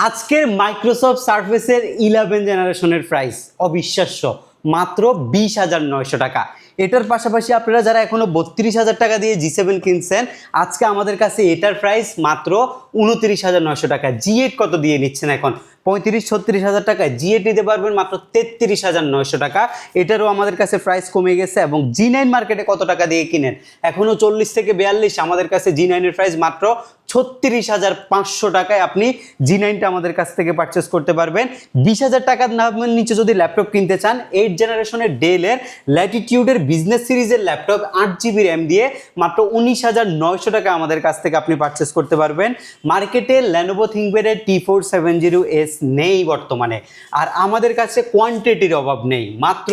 আজকের মাইক্রোসফট সার্ফেসের 11 জেনারেশনের প্রাইস অবিশ্বাস্য, মাত্র 20,900 টাকা। এটার পাশাপাশি আপনারা যারা এখনো 32,000 টাকা দিয়ে G7 কিনছেন, আজকে আমাদের কাছে এটার প্রাইস মাত্র 29,900 টাকা। G8 কত দিয়ে নিচ্ছেন এখন? 35-36,000 টাকায় G8 নিতে পারবেন মাত্র 33,900 টাকা। এটারও আমাদের কাছে প্রাইস কমে গেছে। এবং G9 মার্কেটে কত টাকা দিয়ে কিনেন? এখনও 40 থেকে 42। আমাদের কাছে G9 এর প্রাইস মাত্র 36,500 টাকায় আপনি G9টা আমাদের কাছ থেকে পারচেস করতে পারবেন। 20,000 টাকার নামের নিচে যদি ল্যাপটপ কিনতে চান, 8 জেনারেশনের ডেলের ল্যাটিটিউডের বিজনেস সিরিজের ল্যাপটপ 8GB র্যাম দিয়ে মাত্র 19,900 টাকা আমাদের কাছ থেকে আপনি পারচেস করতে পারবেন। মার্কেটে Lenovo ThinkPad T470S নেই বর্তমানে, আর আমাদের কাছে কোয়ান্টিটির অভাব নেই। মাত্র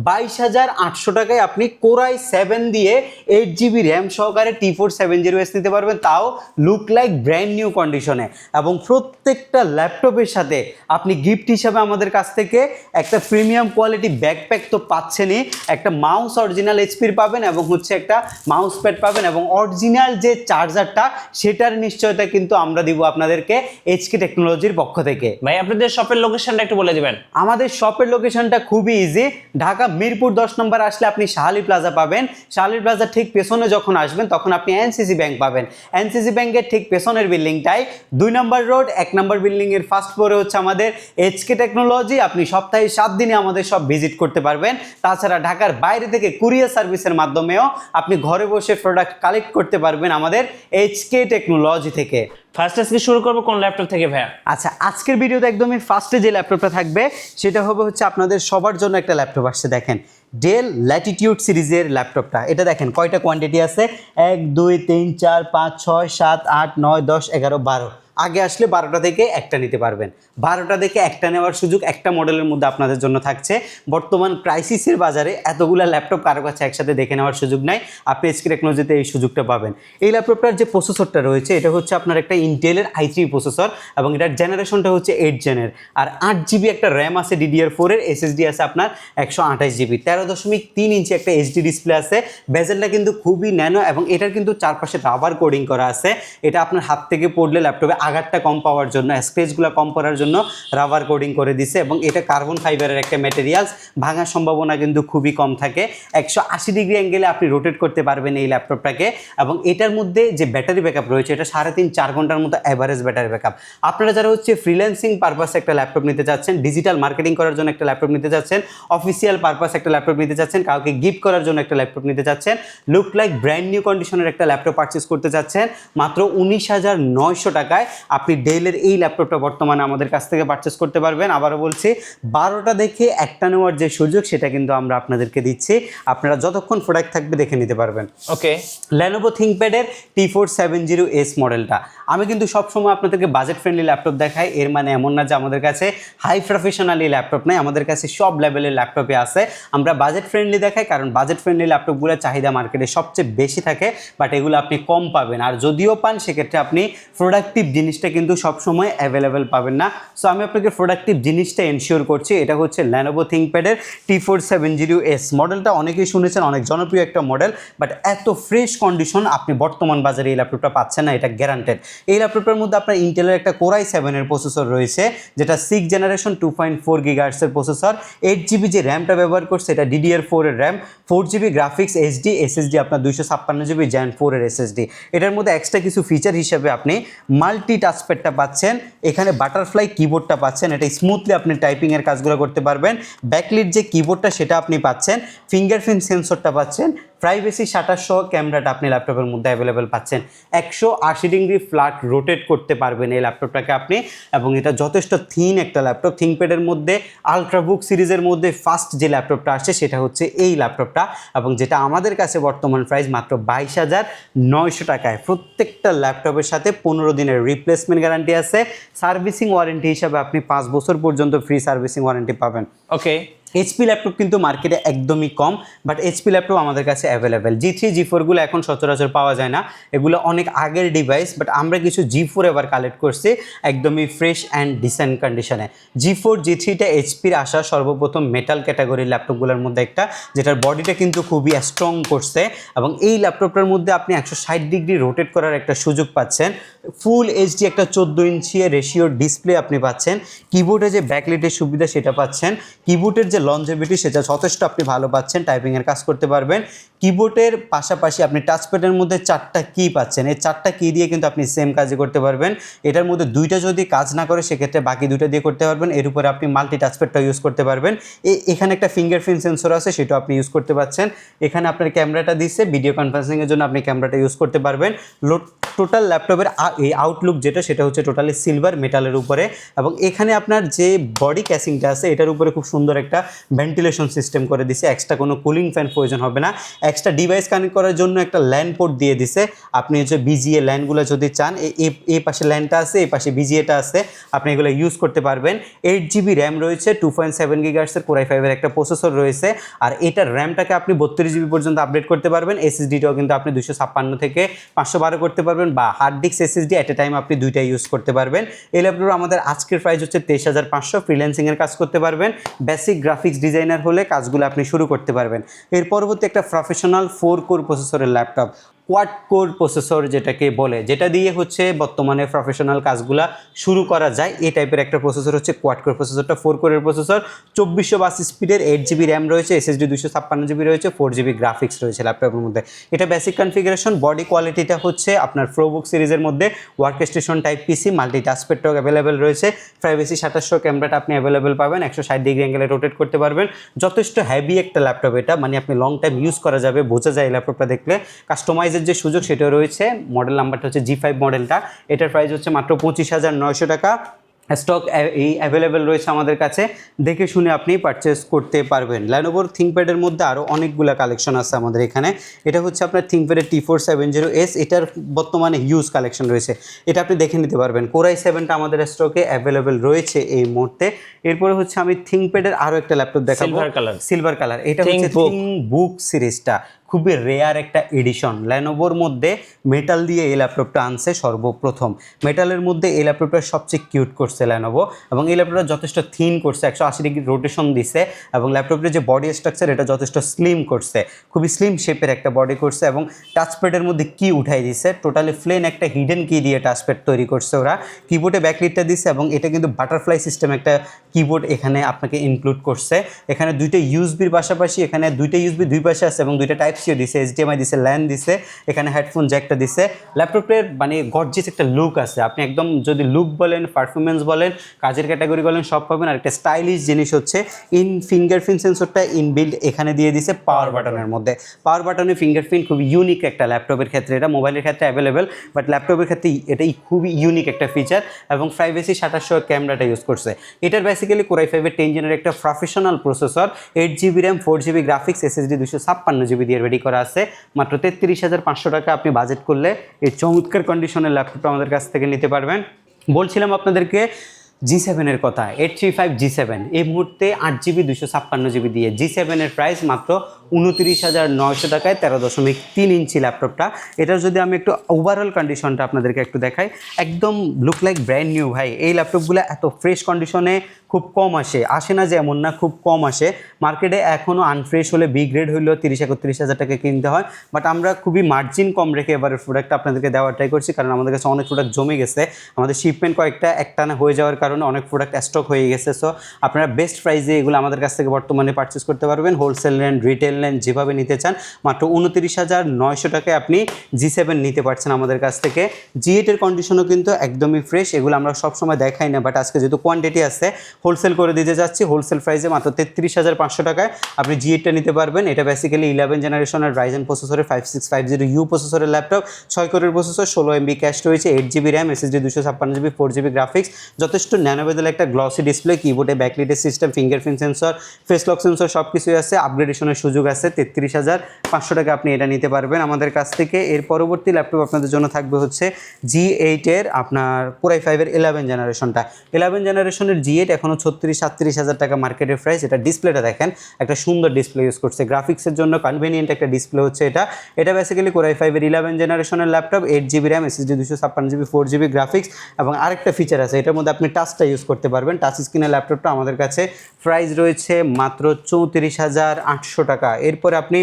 22,800 টাকায় আপনি Core i7 দিয়ে 8GB র্যাম সহকারে T470S নিতে পারবেন, তাও লুক লাইক ব্র্যান্ড নিউ কন্ডিশনে। এবং প্রত্যেকটা ল্যাপটপের সাথে আপনি গিফট হিসাবে আমাদের কাছ থেকে একটা প্রিমিয়াম কোয়ালিটি ব্যাকপ্যাক তো পাচ্ছেনই, একটা মাউস অরিজিনাল এইচপির পাবেন এবং হচ্ছে একটা মাউস প্যাড পাবেন, এবং অরিজিনাল যে চার্জারটা সেটার নিশ্চয়তা কিন্তু আমরা দিব আপনাদেরকে এইচকে টেকনোলজির পক্ষ থেকে। ভাই আপনাদের শপের লোকেশনটা একটু বলে দিবেন। আমাদের শপের লোকেশনটা খুবই ইজি। ঢাকা মিরপুর 10 নম্বর আসলে আপনি শাহালি প্লাজা পাবেন। শাহালি প্লাজা ঠিক পেছনে যখন আসবেন তখন আপনি এনসিসি ব্যাংক পাবেন। এনসিসি ব্যাংকের ঠিক পেছনের বিল্ডিংটাই 2 নম্বর রোড 1 নম্বর বিল্ডিংয়ের ফার্স্ট ফ্লোরে হচ্ছে আমাদের এইচকে টেকনোলজি। আপনি সপ্তাহে 7 দিনে আমাদের সব ভিজিট করতে পারবেন। তাছাড়া ঢাকার বাইরে থেকে কুরিয়ার সার্ভিসের মাধ্যমেও আপনি ঘরে বসে প্রোডাক্ট কালেক্ট করতে পারবেন আমাদের এইচকে টেকনোলজি থেকে। ফার্স্ট আজকে শুরু করবো কোন ল্যাপটপ থেকে ভাইয়া? আচ্ছা, আজকের ভিডিওতে একদমই ফার্স্টে যে ল্যাপটপটা থাকবে সেটা হবে হচ্ছে আপনাদের সবার জন্য একটা ল্যাপটপ আসছে। দেখেন ডেল ল্যাটিটিউড সিরিজের ল্যাপটপটা। এটা দেখেন কয়টা কোয়ান্টিটি আছে, 1 2 3 4 5 6 7 8 9 10 11 12। আগে আসলে 12টা থেকে একটা নিতে পারবেন। 12টা থেকে একটা নেওয়ার সুযোগ একটা মডেলের মধ্যে আপনাদের জন্য থাকছে। বর্তমান ক্রাইসিসের বাজারে এতগুলো ল্যাপটপ কারো কাছে একসাথে দেখে নেওয়ার সুযোগ নাই। আপনি এইচকে টেকনোলজিতে এই সুযোগটা পাবেন। এই ল্যাপটপটার যে প্রসেসরটা রয়েছে এটা হচ্ছে আপনার একটা ইন্টেলের i3 প্রসেসর, এবং এটার জেনারেশনটা হচ্ছে 8 জেনের। আর 8GB একটা র্যাম আছে DDR4 এর, SSD আছে আপনার 128GB। 13.3 ইঞ্চি একটা এইচডি ডিসপ্লে আছে। বেজেলটা কিন্তু খুবই ন্যানো, এবং এটার কিন্তু চারপাশে রাবার কোডিং করা আছে। এটা আপনার হাত থেকে পড়লে ল্যাপটপে আঘাতটা কম পাওয়ার জন্য, স্ক্র্যাচগুলো কম করার জন্য রাবার কোডিং করে দিছে। এবং এটা কার্বন ফাইবারের একটা ম্যাটেরিয়ালস, ভাঙার সম্ভাবনা কিন্তু খুবই কম থাকে। 180 ডিগ্রি অ্যাঙ্গেলে আপনি রোটেট করতে পারবেন এই ল্যাপটপটাকে। এবং এটার মধ্যে যে ব্যাটারি ব্যাকআপ রয়েছে এটা 3.5-4 ঘন্টার মতো অ্যাভারেজ ব্যাটারি ব্যাকআপ। আপনারা যারা হচ্ছে ফ্রিল্যান্সিং পারপাসে একটা ল্যাপটপ নিতে চাচ্ছেন, ডিজিটাল মার্কেটিং করার জন্য একটা ল্যাপটপ নিতে চাচ্ছেন, অফিসিয়াল পারপাসে একটা ল্যাপটপ নিতে চাচ্ছেন, কাউকে গিফট করার জন্য একটা ল্যাপটপ নিতে চাচ্ছেন, লুক লাইক ব্র্যান্ড নিউ কন্ডিশনের একটা ল্যাপটপ পারচেস করতে চাচ্ছেন, মাত্র 19,900 টাকায় আপনি ডেলের এই ল্যাপটপটা বর্তমানে আমাদের কাছ থেকে পারচেস করতে পারবেন। আবারও বলছি, 12টা দেখে একটা নেওয়ার যে সুযোগ সেটা কিন্তু আমরা আপনাদেরকে দিচ্ছি। আপনারা যতক্ষণ প্রোডাক্ট থাকবে দেখে নিতে পারবেন। ওকে, Lenovo ThinkPad এর T470S মডেলটা। আমি কিন্তু সবসময় আপনাদেরকে বাজেট ফ্রেন্ডলি ল্যাপটপ দেখাই, এর মানে এমন না যে আমাদের কাছে হাই প্রফেশনালি ল্যাপটপ নেই। আমাদের কাছে সব লেভেলের ল্যাপটপে আছে। আমরা বাজেট ফ্রেন্ডলি দেখাই কারণ বাজেট ফ্রেন্ডলি ল্যাপটপগুলোর চাহিদা মার্কেটে সবচেয়ে বেশি থাকে, বাট এগুলো আপনি কম পাবেন। আর যদিও পান সেক্ষেত্রে আপনি প্রোডাক্টিভ জিনিসটা কিন্তু সবসময় অ্যাভেলেবেল পাবেন না। সো আমি আপনাকে প্রোডাক্টিভ জিনিসটা এনশিওর করছি। এটা হচ্ছে Lenovo ThinkPad এর T470S মডেলটা। অনেকেই শুনেছেন, অনেক জনপ্রিয় একটা মডেল, বাট এত ফ্রেশ কন্ডিশন আপনি বর্তমান বাজারে এই ল্যাপটপটা পাচ্ছেন না, এটা গ্যারান্টেড। এই ল্যাপটপটার মধ্যে আপনার ইন্টেলের একটা Core i7 এর প্রসেসর রয়েছে, যেটা 6 জেনারেশন 2.4 GHz এর প্রসেসর। 8GB যে র্যামটা ব্যবহার করছে এটা DDR4 এর RAM, 4GB graphics HD, SSD আপনার 256GB Gen 4 এর SSD। এটার মধ্যে এক্সট্রা কিছু ফিচার হিসেবে আপনি মাল্টি টাচপ্যাডটা পাচ্ছেন, এখানে বাটারফ্লাই কিবোর্ডটা পাচ্ছেন, এটা স্মুথলি আপনি টাইপিংয়ের কাজগুলো করতে পারবেন। ব্যাকলিট যে কিবোর্ডটা সেটা আপনি পাচ্ছেন, ফিঙ্গারপ্রিন্ট সেন্সরটা পাচ্ছেন, প্রাইভেসি শাটার সহ ক্যামেরাটা আপনি ল্যাপটপের মধ্যে অ্যাভেলেবেল পাচ্ছেন। 180 ডিগ্রি ফ্ল্যাট রোটেট করতে পারবেন এই ল্যাপটপটাকে আপনি, এবং এটা যথেষ্ট থিন একটা ল্যাপটপ। থিঙ্কপ্যাডের মধ্যে আলট্রাবুক সিরিজের মধ্যে ফার্স্ট যে ল্যাপটপটা আসছে সেটা হচ্ছে এই ল্যাপটপটা, এবং যেটা আমাদের কাছে বর্তমান প্রাইস মাত্র 22,900 টাকায়। প্রত্যেকটা ল্যাপটপের সাথে 15 দিনের রিপ্লেসমেন্ট গ্যারান্টি আছে। সার্ভিসিং ওয়ারেন্টি হিসাবে আপনি 5 বছর পর্যন্ত ফ্রি সার্ভিসিং ওয়ারেন্টি পাবেন। ওকে, এইচপি ল্যাপটপ কিন্তু মার্কেটে একদমই কম, বাট এইচপি ল্যাপটপ আমাদের কাছে অ্যাভেলেবেল। G3 G4গুলো এখন সচরাচর পাওয়া যায় না, এগুলো অনেক আগের ডিভাইস, বাট আমরা কিছু G4 এবার কালেক্ট করছি একদমই ফ্রেশ অ্যান্ড ডিসেন্ট কন্ডিশনে। G4 G3টা এইচপির আসা সর্বপ্রথম মেটাল ক্যাটাগরির ল্যাপটপগুলোর মধ্যে একটা, যেটার বডিটা কিন্তু খুবই স্ট্রং করছে, এবং এই ল্যাপটপটার মধ্যে আপনি 160 ডিগ্রি রোটেট করার একটা সুযোগ পাচ্ছেন। ফুল এইচডি একটা 14 ইঞ্চি রেশিওর ডিসপ্লে আপনি পাচ্ছেন। কিবোর্ডে যে ব্যাকলাইটের সুবিধা সেটা পাচ্ছেন। কিবোর্ডের যে লঞ্জেভিটি সেটা যথেষ্ট আপনি ভালো পাচ্ছেন, টাইপিংয়ের কাজ করতে পারবেন। কিবোর্ডের পাশাপাশি আপনি টাচপ্যাডের মধ্যে 4টা কি পাচ্ছেন, এই 4টা কি দিয়ে কিন্তু আপনি সেম কাজই করতে পারবেন। এটার মধ্যে 2টা যদি কাজ না করে সেক্ষেত্রে বাকি 2টা দিয়ে করতে পারবেন। এর উপরে আপনি মাল্টি টাচপ্যাডটা ইউজ করতে পারবেন। এখানে একটা ফিঙ্গারপ্রিন্ট সেন্সর আছে, সেটাও আপনি ইউজ করতে পারছেন। এখানে আপনার ক্যামেরাটা দিচ্ছে, ভিডিও কনফারেন্সিংয়ের জন্য আপনি ক্যামেরাটা ইউজ করতে পারবেন। টোটাল ল্যাপটপের এই আউটলুক যেটা সেটা হচ্ছে টোটালি সিলভার মেটালের উপরে, এবং এখানে আপনার যে বডি ক্যাসিংটা আছে এটার উপরে খুব সুন্দর একটা ভেন্টিলেশন সিস্টেম করে দিছে। এক্সট্রা কোনো কুলিং ফ্যান প্রয়োজন হবে না। এক্সট্রা ডিভাইস কানেক্ট করার জন্য একটা ল্যান পোর্ট দিয়ে দিছে। আপনি হচ্ছে বিজিএ ল্যানগুলো যদি চান, এই পাশে ল্যানটা আছে, এই পাশে বিজিএটা আছে, আপনি এগুলো ইউজ করতে পারবেন। 8GB র্যাম রয়েছে, 2.7 GHz Core i5-এর একটা প্রসেসর রয়েছে, আর এটার র্যামটাকে আপনি 32GB পর্যন্ত আপডেট করতে পারবেন। এসএসডিটাও কিন্তু আপনি 256 থেকে 512 করতে পারবেন, বা hard disk SSD at a time আপনি দুইটাই ইউজ করতে পারবেন। এই ল্যাপটপ আমাদের আজকের প্রাইস হচ্ছে 23,500। ফ্রিল্যান্সিংয়ের কাজ করতে পারবেন, বেসিক গ্রাফিক্স ডিজাইনার হলে কাজগুলো আপনি শুরু করতে পারবেন। এর পরবর্তী একটা প্রফেশনাল 4 কোর প্রসেসরের ল্যাপটপ, কোয়াড কোর প্রসেসর যেটাকে বলে, যেটা দিয়ে হচ্ছে বর্তমানে প্রফেশনাল কাজগুলা শুরু করা যায়, এই টাইপের একটা প্রসেসর হচ্ছে কোয়াড কোর প্রসেসরটা। 4 কোরের প্রসেসর, 2482 স্পিডের, 8GB র্যাম রয়েছে, এসএসডি 256GB রয়েছে, 4GB গ্রাফিক্স রয়েছে ল্যাপটপের মধ্যে। এটা বেসিক কনফিগারেশন। বডি কোয়ালিটিটা হচ্ছে আপনার প্রোবুক সিরিজের মধ্যে ওয়ার্কস্টেশন টাইপ পিসি, মাল্টি টাচপ্যাডটাও অ্যাভেলেবেল রয়েছে। প্রাইভেসি 2700 ক্যামেরাটা আপনি অ্যাভেলেবেল পাবেন, 160 ডিগ্রি অ্যাঙ্গেলে রোটেট করতে পারবেন। যথেষ্ট হেভি একটা ল্যাপটপ এটা, মানে আপনি লং টাইম ইউজ করা যাবে, বোঝা যায় এই ল্যাপটপটা দেখলে। কাস্টমাইজের যে সুযোগ সেটাও রয়েছে। মডেল নাম্বারটা হচ্ছে G5 মডেলটা, এটার প্রাইস হচ্ছে মাত্র 25,900 টাকা। স্টক এই অ্যাভেলেবেল রয়েছে আমাদের কাছে, দেখে শুনে আপনি পারচেস করতে পারবেন। Lenovo ThinkPad-এর মধ্যে আরও অনেকগুলো কালেকশন আছে আমাদের এখানে। এটা হচ্ছে আপনার ThinkPad-এর T470S, এটার বর্তমানে হিউজ কালেকশন রয়েছে, এটা আপনি দেখে নিতে পারবেন। Core i7টা আমাদের স্টকে অ্যাভেলেবেল রয়েছে এই মুহূর্তে। এরপরে হচ্ছে আমি ThinkPad-এর আরও একটা ল্যাপটপ দেখাবো, সিলভার কালার। এটা হচ্ছে ThinkBook সিরিজটা, খুবই রেয়ার একটা এডিশন। ল্যানোভোর মধ্যে মেটাল দিয়ে এই ল্যাপটপটা আনছে সর্বপ্রথম। মেটালের মধ্যে এই ল্যাপটপটা সবচেয়ে কিউট করছে ল্যানোভো, এবং এই ল্যাপটপটা যথেষ্ট থিন করছে, 180 ডিগ্রি রোটেশন দিছে, এবং ল্যাপটপের যে বডি স্ট্রাকচার এটা যথেষ্ট স্লিম করছে, খুবই স্লিম শেপের একটা বডি করছে, এবং টাচপ্যাডের মধ্যে কি উঠাই দিছে, টোটালি প্লেন একটা হিডেন কি দিয়ে টাচপ্যাড তৈরি করছে ওরা। কিবোর্ডে ব্যাকলিটটা দিছে, এবং এটা কিন্তু বাটারফ্লাই সিস্টেম একটা কিবোর্ড এখানে আপনাকে ইনক্লুড করছে। এখানে দুইটা ইউএসবির পাশাপাশি এখানে দুইটা ইউএসবি দুই পাশে আছে, এবং দুইটা টাইপ সিও দিছে, HDMI দিছে, ল্যান দিছে, এখানে হেডফোন জ্যাকটা দিছে। ল্যাপটপের মানে গর্জিয়াস একটা লুক আছে, আপনি একদম যদি লুক বলেন, পারফরমেন্স বলেন, কাজের ক্যাটাগরি বলেন, সব পাবেন। আর একটা স্টাইলিশ জিনিস হচ্ছে ফিঙ্গারপ্রিন্ট সেন্সরটা ইনবিল্ড এখানে দিয়ে দিছে পাওয়ার বাটনের মধ্যে। পাওয়ার বাটনের ফিঙ্গারপ্রিন্ট খুবই ইউনিক একটা ল্যাপটপের ক্ষেত্রে, এটা মোবাইলের ক্ষেত্রে অ্যাভেলেবেল, বাট ল্যাপটপের ক্ষেত্রে এটাই খুবই ইউনিক একটা ফিচার। এবং প্রাইভেসি 2700 ক্যামেরাটা ইউজ করছে। এটার বেসিক্যালি Core i5-এর 10 জেনের একটা professional processor, 8GB RAM, 4GB graphics, SSD 256GB দিয়ে রেডি করা আছে। মাত্র 33,500 টাকা আপনি বাজেট করলে এই চমৎকার কন্ডিশনের ল্যাপটপটা আমাদের কাছ থেকে নিতে পারবেন। বলছিলাম আপনাদেরকে G7-এর কথা, 835 G7 এই মুহূর্তে 8GB 256GB দিয়ে। G7-এর প্রাইস মাত্র 29,900 টাকায়, 13.3 ইঞ্চি ল্যাপটপটা। এটার যদি আমি একটু ওভারঅল কন্ডিশনটা আপনাদেরকে একটু দেখাই, একদম লুক লাইক ব্র্যান্ড নিউ ভাই। এই ল্যাপটপগুলো এত ফ্রেশ কন্ডিশনে খুব কম আসে না যে এমন না, খুব কম আসে। মার্কেটে এখনও আনফ্রেশ হলে বি গ্রেড হইলেও 30-31 টাকা কিনতে হয়, বাট আমরা খুবই মার্জিন কম রেখে এবারের প্রোডাক্টটা আপনাদেরকে দেওয়ার ট্রাই করছি, কারণ আমাদের কাছে অনেক প্রোডাক্ট জমে গেছে, আমাদের শিপমেন্ট কয়েকটা একটানা হয়ে যাওয়ার কারণে অনেক প্রোডাক্ট স্টক হয়ে গেছে। সো আপনারা বেস্ট প্রাইসে এগুলো আমাদের কাছ থেকে বর্তমানে পারচেস করতে পারবেন। হোলসেল নেন, রিটেল নেন, যেভাবে নিতে চান, মাত্র 29,900 টাকায় আপনি G7 নিতে পারছেন আমাদের কাছ থেকে। G8-এর কন্ডিশনও কিন্তু একদমই ফ্রেশ, এগুলো আমরা সবসময় দেখাই না, বাট আজকে যেহেতু কোয়ান্টিটি আছে হোলসেল করে দিতে যাচ্ছি। হোলসেল প্রাইসে মাত্র 33,500 টাকায় আপনি G8টা নিতে পারবেন। এটা বেসিক্যালি 11 জেনারেশনের Ryzen প্রসেসরের 5650U প্রসেসরের ল্যাপটপ, 6 কোরের প্রসেসর, 16 MB ক্যাশ রয়েছে, 8GB RAM, SSD 256GB, 4GB graphics, যথেষ্ট ন্যানো বেজেল একটা গ্লসি ডিসপ্লে, কিবোর্ডে ব্যাকলাইটের system, fingerprint sensor, face lock sensor সব কিছুই আছে। আপগ্রেডেশনের সুযোগ আছে। 33,500 টাকা আপনি এটা নিতে পারবেন আমাদের কাছ থেকে। এর পরবর্তী ল্যাপটপ আপনাদের জন্য থাকবে হচ্ছে G8 এর আপনার Core i5 এর 11 জেনারেশনটা। 11 জেনারেশনের G8 এখনও 36-37 হাজার টাকা মার্কেটের প্রাইস। এটা ডিসপ্লেটা দেখেন, একটা সুন্দর ডিসপ্লে ইউজ করছে, গ্রাফিক্সের জন্য কনভেনিয়েন্ট একটা ডিসপ্লে হচ্ছে এটা বেসিক্যালি Core i5 এর 11 জেনারেশনের laptop, 8GB RAM, SSD 256GB, 4GB graphics এবং আরেকটা ফিচার আছে, এটার মধ্যে আপনি টাচটা ইউজ করতে পারবেন। টাচ স্ক্রিনের ল্যাপটপটা আমাদের কাছে প্রাইস রয়েছে মাত্র 34,800 টাকা। এরপরে আপনি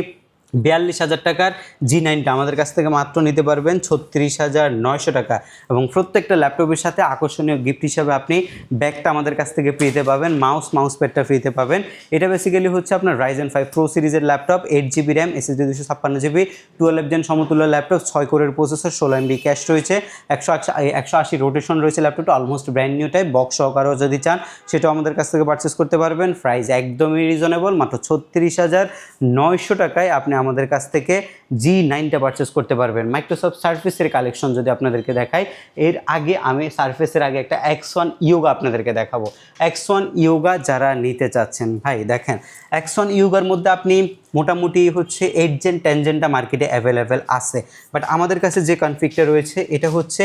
42,000 টাকার G9টা আমাদের কাছ থেকে মাত্র নিতে পারবেন 36,900 টাকা। এবং প্রত্যেকটা ল্যাপটপের সাথে আকর্ষণীয় গিফট হিসাবে আপনি ব্যাগটা আমাদের কাছ থেকে ফ্রিতে পাবেন, মাউস প্যাডটা ফ্রিতে পাবেন। এটা বেসিক্যালি হচ্ছে আপনার Ryzen 5 Pro সিরিজের laptop, 8GB RAM, SSD 256GB, 12 gen সমতুল্য ল্যাপটপ, 6 কোরের প্রসেসর, 16MB ক্যাশ রয়েছে, 180 রোটেশন রয়েছে ল্যাপটপটা, almost brand new type. Box সহকারেও যদি চান সেটাও আমাদের কাছ থেকে পারচেস করতে পারবেন। প্রাইস একদমই রিজনেবল, মাত্র 36,900 টাকায় আপনি আমাদের কাছ থেকে G9টা পারচেস করতে পারবেন। মাইক্রোসফট সার্ফেসের কালেকশন যদি আপনাদেরকে দেখাই, এর আগে আমি সার্ফেসের আগে একটা X1 Yoga আপনাদেরকে দেখাবো। X1 Yoga যারা নিতে চাচ্ছেন ভাই দেখেন, X1 Yogaর মধ্যে আপনি মোটামুটি হচ্ছে 8 জেন 10 জেনটা মার্কেটে অ্যাভেলেবেল আছে, বাট আমাদের কাছে যে কনফিগটা রয়েছে এটা হচ্ছে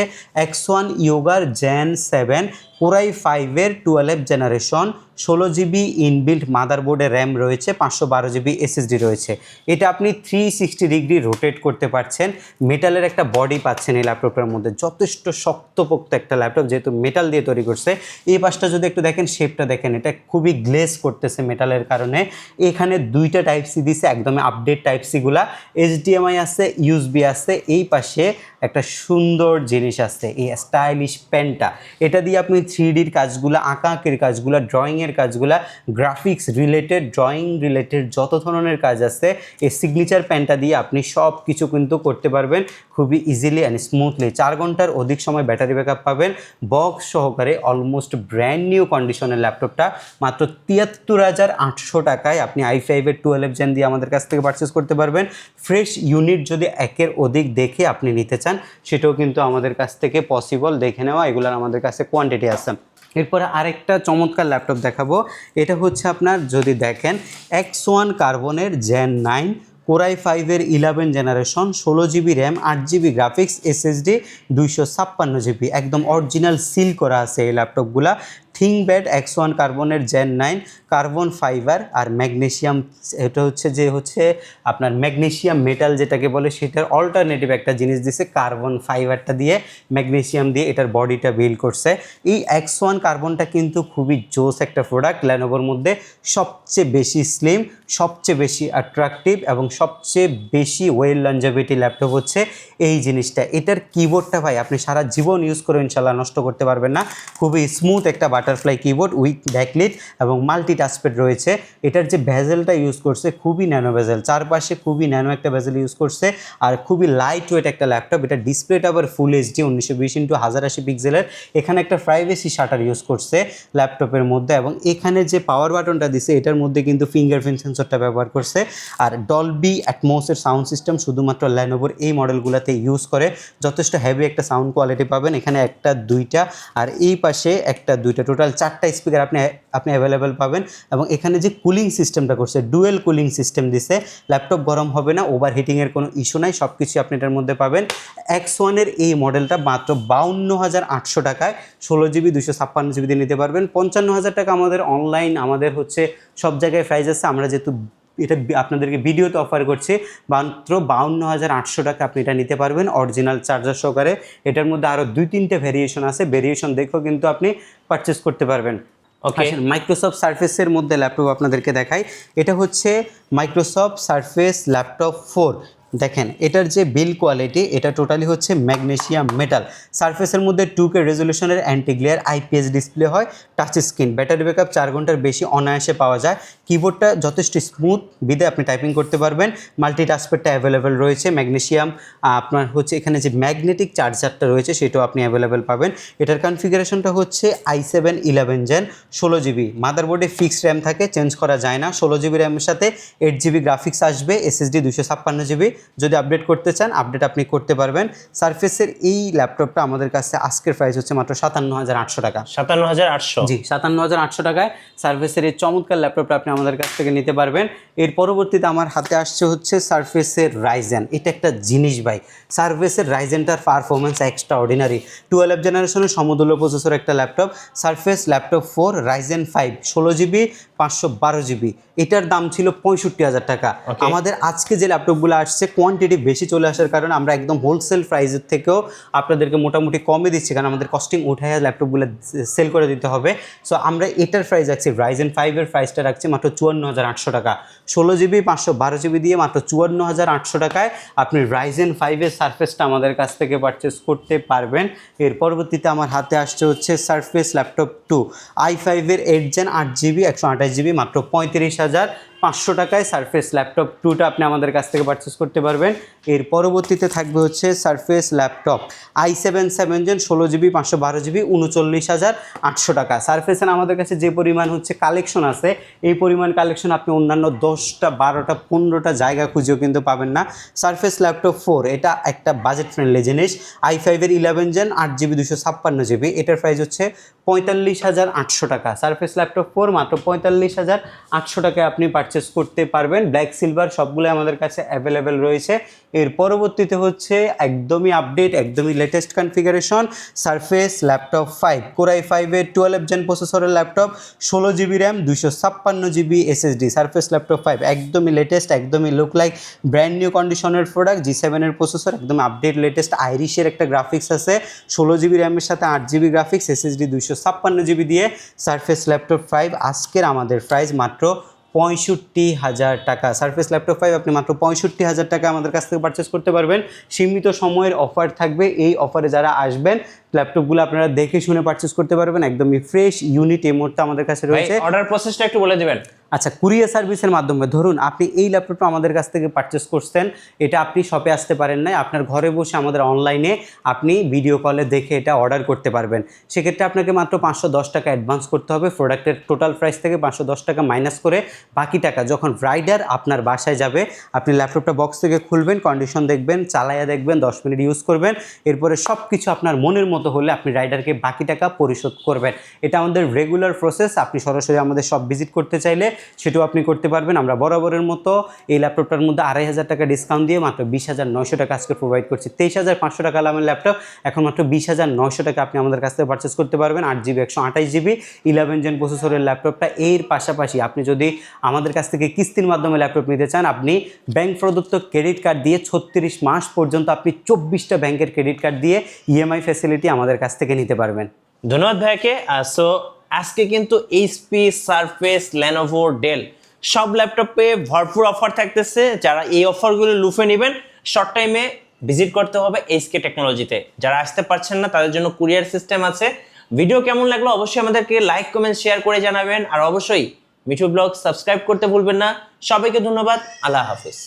X1 Yoga Gen 7 Core i5 এর 12 জেনারেশন, 16GB ইনবিল্ট মাদারবোর্ডে র্যাম রয়েছে, 512GB SSD রয়েছে। এটা আপনি 360 ডিগ্রি রোটেট করতে পারছেন। মেটালের একটা বডি পাচ্ছেন এই ল্যাপটপের মধ্যে, যথেষ্ট শক্তপোক্ত একটা ল্যাপটপ, যেহেতু মেটাল দিয়ে তৈরি করছে। এই পাশটা যদি একটু দেখেন, শেপটা দেখেন, এটা খুবই গ্লেজ করতেছে মেটালের কারণে। এখানে দুইটা টাইপ সি দিছে, একদম আপডেট টাইপ সিগুলা, HDMI আছে, USB আছে। এই পাশে একটা সুন্দর জিনিস আছে, এই স্টাইলিশ পেনটা, এটা দিয়ে আপনি 3Dর কাজগুলো, আঁকাআঁকির কাজগুলো, ড্রয়িংয়ের কাজগুলো, গ্রাফিক্স রিলেটেড, ড্রয়িং রিলেটেড যত ধরনের কাজ আছে, এই সিগনেচার পেনটা দিয়ে আপনি সব কিছু কিন্তু করতে পারবেন খুবই ইজিলি অ্যান্ড স্মুথলি। 4 ঘন্টার অধিক সময় ব্যাটারি ব্যাকআপ পাবেন। বক্স সহকারে অলমোস্ট ব্র্যান্ড নিউ কন্ডিশনের ল্যাপটপটা মাত্র 73,800 টাকায় আপনি i5 এর 12 জেন দিয়ে আমাদের কাছ থেকে পারচেস করতে পারবেন। ফ্রেশ ইউনিট যদি একের অধিক দেখে আপনি নিতে চান, সেটাও কিন্তু আমাদের কাছ থেকে পসিবল, দেখে নেওয়া, এগুলোর আমাদের কাছে কোয়ান্টিটি আছে। এরপরে আরেকটা চমৎকার ল্যাপটপ দেখাবো। এটা হচ্ছে আপনার যদি দেখেন X1 কার্বনের Gen 9 Core i5 এর 11 generation, 16GB RAM, 8GB graphics, SSD 256GB, একদম অরিজিনাল সিল করা আছে এই ল্যাপটপগুলা। থিংকপ্যাড X1 কার্বনের Gen 9 কার্বন ফাইবার আর ম্যাগনেসিয়াম, এটা হচ্ছে আপনার ম্যাগনেসিয়াম মেটাল যেটাকে বলে, সেটার অল্টারনেটিভ একটা জিনিস দিছে, কার্বন ফাইবারটা দিয়ে, ম্যাগনেসিয়াম দিয়ে এটার বডিটা বিল্ড করছে। এই X1 কার্বনটা কিন্তু খুবই জোস একটা প্রোডাক্ট, ল্যানোভোর মধ্যে সবচেয়ে বেশি স্লিম, সবচেয়ে বেশি অ্যাট্রাকটিভ এবং সবচেয়ে বেশি ওয়েল লঞ্জেভিটি ল্যাপটপ হচ্ছে এই জিনিসটা। এটার কিবোর্ডটা ভাই আপনি সারা জীবন ইউজ করে ইনশাল্লাহ নষ্ট করতে পারবেন না। খুবই স্মুথ একটা বাটারফ্লাই কিবোর্ড উইথ ব্যাকলিট এবং মাল্টি টাচপ্যাড রয়েছে। এটার যে ভেজেলটা ইউজ করছে খুবই ন্যানো ভেজেল, চারপাশে খুবই ন্যানো একটা ভেজেল ইউজ করছে, আর খুবই লাইট ওয়েট একটা ল্যাপটপ। এটা ডিসপ্লেটা আবার ফুল HD 1920x1080 পিক্সেলের। এখানে একটা প্রাইভেসি শাটার ইউজ করছে ল্যাপটপের মধ্যে, এবং এখানে যে পাওয়ার বাটনটা দিছে এটার মধ্যে কিন্তু ফিঙ্গারপ্রিন্ট সেন্সরটা ব্যবহার করছে। আর ডলবি অ্যাটমসের সাউন্ড সিস্টেম শুধুমাত্র ল্যানোভোর এই মডেলগুলোতে ইউজ করে, যথেষ্ট হেভি একটা সাউন্ড কোয়ালিটি পাবেন। এখানে একটা দুইটা আর এই পাশে একটা দুইটা, টোটাল 4টা স্পিকার আপনি অ্যাভেলেবেল পাবেন। এবং এখানে যে কুলিং সিস্টেমটা করছে, ডুয়েল কুলিং সিস্টেম দিছে, ল্যাপটপ গরম হবে না, ওভার হিটিংয়ের কোনো ইস্যু নাই, সব কিছু আপনি এটার মধ্যে পাবেন। X1 এর এই মডেলটা মাত্র 52,800 টাকায় 16GB 256GB দিয়ে নিতে পারবেন। 55,000 টাকা আমাদের অনলাইন, আমাদের হচ্ছে সব জায়গায় প্রাইস আছে। আমরা যেহেতু এটা আপনাদেরকে ভিডিওতে অফার করছি, মাত্র 52,800 টাকা আপনি এটা নিতে পারবেন অরিজিনাল চার্জার সহকারে। এটার মধ্যে আরও 2-3টে ভেরিয়েশন আছে, ভেরিয়েশন দেখেও কিন্তু আপনি পারচেস করতে পারবেন। ওকে, মাইক্রোসফট সার্ফেসের মধ্যে ল্যাপটপ আপনাদেরকে দেখাই। এটা হচ্ছে মাইক্রোসফট সার্ফেস ল্যাপটপ 4। দেখেন এটার যে বিল্ড কোয়ালিটি, এটা টোটালি হচ্ছে ম্যাগনেসিয়াম মেটাল। সারফেসের মধ্যে 2K রেজলিউশনের অ্যান্টি গ্লেয়ার IPS ডিসপ্লে হয়, টাচ স্ক্রিন, ব্যাটারি ব্যাকআপ 4 ঘন্টার বেশি অনায়াসে পাওয়া যায়। কিবোর্ডটা যথেষ্ট স্মুথ বিদে আপনি টাইপিং করতে পারবেন। মাল্টি টাচপ্যাডটা অ্যাভেলেবেল রয়েছে, ম্যাগনেসিয়াম আপনার হচ্ছে এখানে যে ম্যাগনেটিক চার্জারটা রয়েছে সেটাও আপনি অ্যাভেলেবেল পাবেন। এটার কনফিগারেশনটা হচ্ছে i7 11 জেন, 16GB মাদারবোর্ডে ফিক্সড র্যাম থাকে, চেঞ্জ করা যায় না। 16GB র্যামের সাথে 8GB গ্রাফিক্স আসবে, SSD 256GB, যদি আপডেট করতে চান আপডেট আপনি করতে পারবেন। সারফেসের এই ল্যাপটপটা আমাদের কাছে আজকের প্রাইস হচ্ছে মাত্র 57,800 টাকা। 57,800। জি 57,800 টাকায় সারফেসের এই চমৎকার ল্যাপটপটা আপনি আমাদের কাছ থেকে নিতে পারবেন। এর পরবর্তীতে আমার হাতে আসছে হচ্ছে সারফেসের রাইজেন। এটা একটা জিনিস ভাই, সারফেসের রাইজেনটার পারফরমেন্স এক্সট্রা অর্ডিনারি। 12 জেনারেশনের সমতুল্য প্রসেসর একটা laptop, surface laptop 4 Ryzen 5 16GB 512GB। এটার দাম ছিল 65,000 টাকা। আমাদের আজকে যে ল্যাপটপগুলো আসছে কোয়ান্টিটি বেশি চলে আসার কারণে আমরা একদম হোলসেল প্রাইসের থেকেও আপনাদেরকে মোটামুটি কমে দিচ্ছি, কারণ আমাদের কস্টিং উঠে ল্যাপটপগুলো সেল করে দিতে হবে। সো আমরা এটার প্রাইস রাখছি, রাইজেন 5-এর প্রাইসটা রাখছি মাত্র 54,800 টাকা। 16GB 512GB দিয়ে মাত্র 54,800 টাকায় আপনি রাইজেন 5-এর সারফেসটা আমাদের কাছ থেকে পারচেস করতে পারবেন। এর পরবর্তীতে আমার হাতে আসছে হচ্ছে surface laptop 2 i5-এর 8 Gen 8GB 128GB মাত্র 35,500 টাকায় সারফেস ল্যাপটপ 2টা আপনি আমাদের কাছ থেকে পারচেস করতে পারবেন। এর পরবর্তীতে থাকবে হচ্ছে surface laptop i7 7 Gen 16GB 512GB 39,800 টাকা। সারফেসের আমাদের কাছে যে পরিমাণ হচ্ছে কালেকশন আছে, এই পরিমাণ কালেকশন আপনি অন্যান্য 10টা 12টা 15টা জায়গা খুঁজেও কিন্তু পাবেন না। সারফেস ল্যাপটপ 4 এটা একটা বাজেট ফ্রেন্ডলি জিনিস। i5-এর 11 Gen 8GB 256GB, এটার প্রাইস হচ্ছে 45,800 টাকা। সারফেস ল্যাপটপ 4 মাত্র 45,800 টাকায় আপনি পারচেস করতে পারবেন। ব্ল্যাক সিলভার সবগুলো আমাদের কাছে অ্যাভেলেবেল রয়েছে। এর পরবর্তীতে হচ্ছে একদমই আপডেট, একদমই latest configuration surface laptop 5 Core i5-এর 12 Gen প্রসেসরের laptop 16GB RAM 256GB SSD। Surface laptop 5 একদমই লেটেস্ট, একদমই লুক লাইক ব্র্যান্ড নিউ কন্ডিশনের প্রোডাক্ট। G7-এর প্রসেসর, একদম আপডেট লেটেস্ট আইরিশের একটা গ্রাফিক্স আছে, 16GB RAM-এর সাথে 8GB গ্রাফিক্স, SSD 256GB দিয়ে সারফেস ল্যাপটপ 5 আজকের আমাদের প্রাইস মাত্র 65,000 টাকা। সারফেস ল্যাপটপ 5 আপনি মাত্র 65,000 টাকা আমাদের কাছ থেকে পারচেস করতে পারবেন। সীমিত সময়ের অফার থাকবে, এই অফারে যারা আসবেন ল্যাপটপগুলো আপনারা দেখে শুনে পারচেস করতে পারবেন। একদমই ফ্রেশ ইউনিট এই মুহূর্তে আমাদের কাছে রয়েছে। অর্ডার প্রসেসটা একটু বলে দিবেন। আচ্ছা, কুরিয়ার সার্ভিসের মাধ্যমে ধরুন আপনি এই ল্যাপটপটা আমাদের কাছ থেকে পারচেস করছেন, এটা আপনি শপে আসতে পারেন নাই, আপনার ঘরে বসে আমাদের অনলাইনে আপনি ভিডিও কলে দেখে এটা অর্ডার করতে পারবেন। সেক্ষেত্রে আপনাকে মাত্র 510 টাকা অ্যাডভান্স করতে হবে। প্রোডাক্টের টোটাল প্রাইস থেকে 510 টাকা মাইনাস করে বাকি টাকা যখন রাইডার আপনার বাসায় যাবে, আপনি ল্যাপটপটা বক্স থেকে খুলবেন, কন্ডিশন দেখবেন, চালাইয়া দেখবেন, 10 মিনিট ইউজ করবেন, এরপরে সব কিছু আপনার মনের মতো হলে আপনি রাইডারকে বাকি টাকা পরিশোধ করবেন। এটা আমাদের রেগুলার প্রসেস। আপনি সরাসরি আমাদের শপ ভিজিট করতে চাইলে সেটাও আপনি করতে পারবেন। আমরা বরাবরের মতো এই ল্যাপটপটার মধ্যে 2,500 টাকা ডিসকাউন্ট দিয়ে মাত্র 20,900 টাকা আজকে প্রোভাইড করছি। 23,500 টাকা দামের ল্যাপটপ এখন মাত্র 20,900 টাকা আপনি আমাদের কাছ থেকে পারচেস করতে পারবেন। 8GB 128GB 11 Gen প্রসেসরের ল্যাপটপটা। এর পাশাপাশি আপনি যদি আমাদের কাছ থেকে কিস্তির মাধ্যমে ল্যাপটপ নিতে চান, আপনি ব্যাংক প্রদত্ত ক্রেডিট কার্ড দিয়ে 36 মাস পর্যন্ত আপনি 24টা ব্যাংকের ক্রেডিট কার্ড দিয়ে ইএমআই ফ্যাসিলিটি আমাদের কাছ থেকে নিতে পারবেন। ধন্যবাদ ভাইকে। সো আজকে কিন্তু এইচপি, সারফেস, লেনোভো, ডেল সব ল্যাপটপে ভরপুর অফার থাকতেছে। যারা এই অফারগুলো লুফে নেবেন, শর্ট টাইমে ভিজিট করতে হবে এইচকে টেকনোলজিতে। যারা আসতে পারছেন না তাদের জন্য কুরিয়ার সিস্টেম আছে। ভিডিও কেমন লাগলো অবশ্যই আমাদেরকে লাইক, কমেন্ট, শেয়ার করে জানাবেন। আর অবশ্যই মিঠু ব্লগ সাবস্ক্রাইব করতে ভুলবেন না। সবাইকে ধন্যবাদ। আল্লাহ হাফিজ।